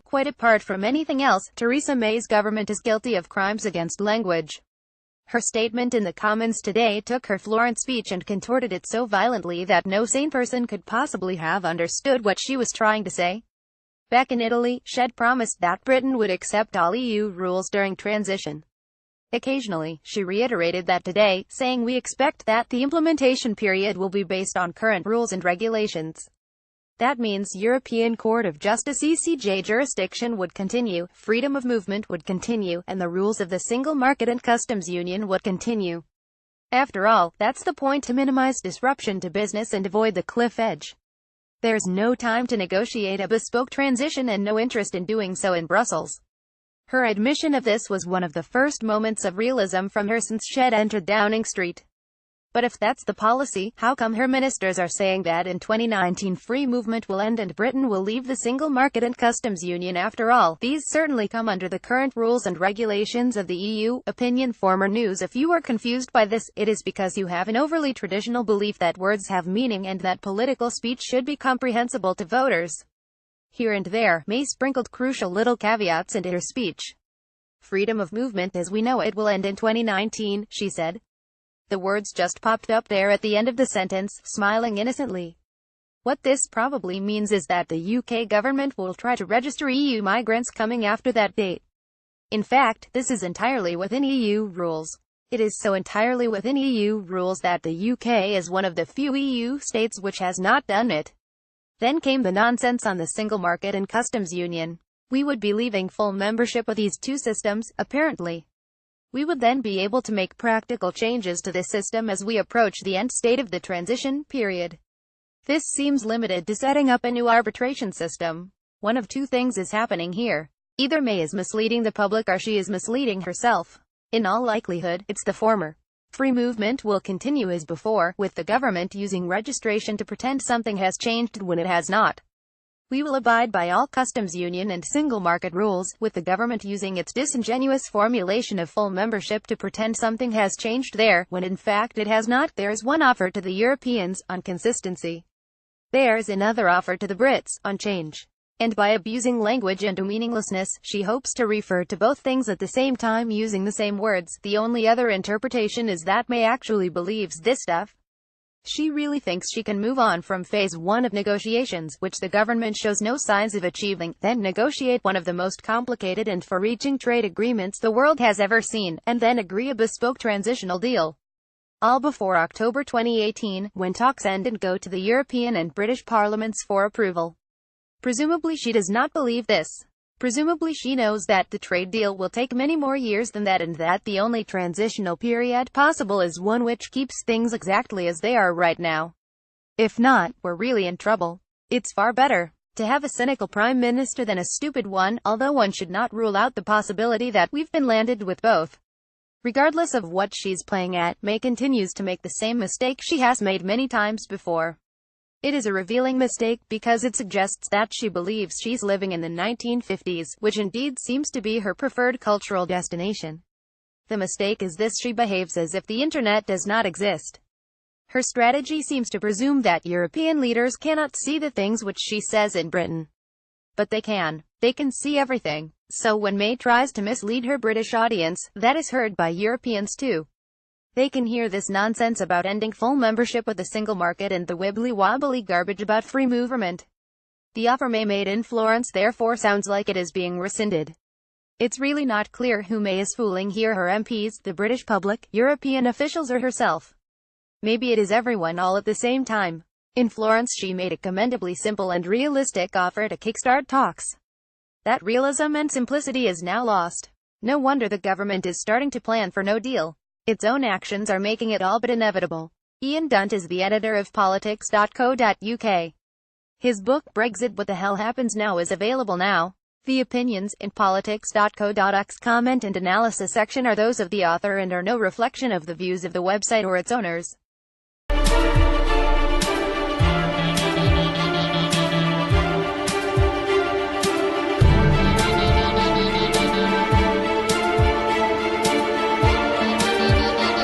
Quite apart from anything else, Theresa May's government is guilty of crimes against language. Her statement in the Commons today took her Florence speech and contorted it so violently that no sane person could possibly have understood what she was trying to say. Back in Italy, she'd promised that Britain would accept all EU rules during transition. Occasionally, she reiterated that today, saying we expect that the implementation period will be based on current rules and regulations. That means European Court of Justice (ECJ) jurisdiction would continue, freedom of movement would continue, and the rules of the single market and customs union would continue. After all, that's the point, to minimize disruption to business and avoid the cliff edge. There's no time to negotiate a bespoke transition and no interest in doing so in Brussels. Her admission of this was one of the first moments of realism from her since she'd entered Downing Street. But if that's the policy, how come her ministers are saying that in 2019 free movement will end and Britain will leave the single market and customs union? After all, these certainly come under the current rules and regulations of the EU. Opinion. Former news. If you are confused by this, it is because you have an overly traditional belief that words have meaning and that political speech should be comprehensible to voters. Here and there, May sprinkled crucial little caveats into her speech. Freedom of movement as we know it will end in 2019, she said. The words just popped up there at the end of the sentence, smiling innocently. What this probably means is that the UK government will try to register EU migrants coming after that date. In fact, this is entirely within EU rules. It is so entirely within EU rules that the UK is one of the few EU states which has not done it. Then came the nonsense on the single market and customs union. We would be leaving full membership of these two systems, apparently. We would then be able to make practical changes to this system as we approach the end state of the transition period. This seems limited to setting up a new arbitration system. One of two things is happening here. Either May is misleading the public or she is misleading herself. In all likelihood, it's the former. Free movement will continue as before, with the government using registration to pretend something has changed when it has not. We will abide by all customs union and single market rules, with the government using its disingenuous formulation of full membership to pretend something has changed there, when in fact it has not. There's one offer to the Europeans, on consistency. There's another offer to the Brits, on change. And by abusing language and meaninglessness, she hopes to refer to both things at the same time using the same words. The only other interpretation is that May actually believes this stuff. She really thinks she can move on from phase 1 of negotiations, which the government shows no signs of achieving, then negotiate one of the most complicated and far-reaching trade agreements the world has ever seen, and then agree a bespoke transitional deal. All before October 2018, when talks end and go to the European and British parliaments for approval. Presumably she does not believe this. Presumably she knows that the trade deal will take many more years than that and that the only transitional period possible is one which keeps things exactly as they are right now. If not, we're really in trouble. It's far better to have a cynical prime minister than a stupid one, although one should not rule out the possibility that we've been landed with both. Regardless of what she's playing at, May continues to make the same mistake she has made many times before. It is a revealing mistake, because it suggests that she believes she's living in the 1950s, which indeed seems to be her preferred cultural destination. The mistake is this: she behaves as if the internet does not exist. Her strategy seems to presume that European leaders cannot see the things which she says in Britain. But they can. They can see everything. So when May tries to mislead her British audience, that is heard by Europeans too. They can hear this nonsense about ending full membership of the single market and the wibbly-wobbly garbage about free movement. The offer May made in Florence therefore sounds like it is being rescinded. It's really not clear who May is fooling here: her MPs, the British public, European officials, or herself. Maybe it is everyone all at the same time. In Florence she made a commendably simple and realistic offer to kickstart talks. That realism and simplicity is now lost. No wonder the government is starting to plan for no deal. Its own actions are making it all but inevitable. Ian Dunt is the editor of politics.co.uk. His book, Brexit: What the Hell Happens Now, is available now. The opinions in politics.co.uk's comment and analysis section are those of the author and are no reflection of the views of the website or its owners.